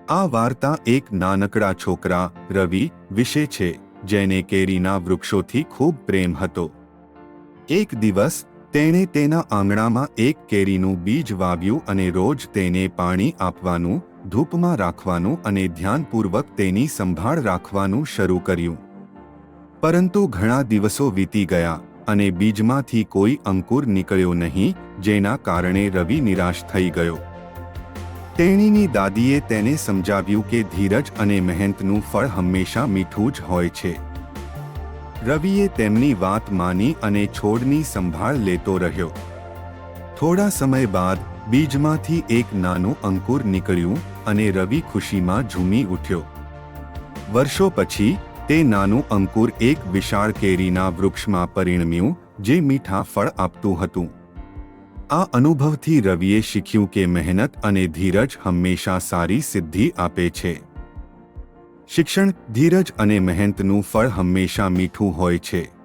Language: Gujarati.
આ વાર્તા એક નાનકડા છોકરા રવિ વિશે છે, જેને કેરીના વૃક્ષોથી ખૂબ પ્રેમ હતો. એક દિવસ તેણે તેના આંગણામાં એક કેરીનું બીજ વાવ્યું અને રોજ તેને પાણી આપવાનું, ધૂપમાં રાખવાનું અને ધ્યાનપૂર્વક તેની સંભાળ રાખવાનું શરૂ કર્યું. પરંતુ ઘણા દિવસો વીતી ગયા અને બીજમાંથી કોઈ અંકુર નીકળ્યો નહીં, જેના કારણે રવિ નિરાશ થઈ ગયો. તેણીની દાદીએ તેને સમજાવ્યું કે ધીરજ અને મહેનતનું ફળ હંમેશા મીઠું જ હોય છે. રવિએ તેમની વાત માની અને છોડની સંભાળ લેતો રહ્યો. થોડા સમય બાદ બીજમાંથી એક નાનું અંકુર નીકળ્યું અને રવિ ખુશીમાં ઝૂમી ઉઠ્યો. વર્ષો પછી તે નાનું અંકુર એક વિશાળ કેરીના વૃક્ષમાં પરિણમ્યું, જે મીઠા ફળ આપતું હતું. આ અનુભવથી રવિએ શીખ્યું કે મહેનત અને ધીરજ હંમેશા સારી સિદ્ધિ આપે છે. શિક્ષણ, ધીરજ અને મહેનતનું ફળ હંમેશા મીઠું હોય છે.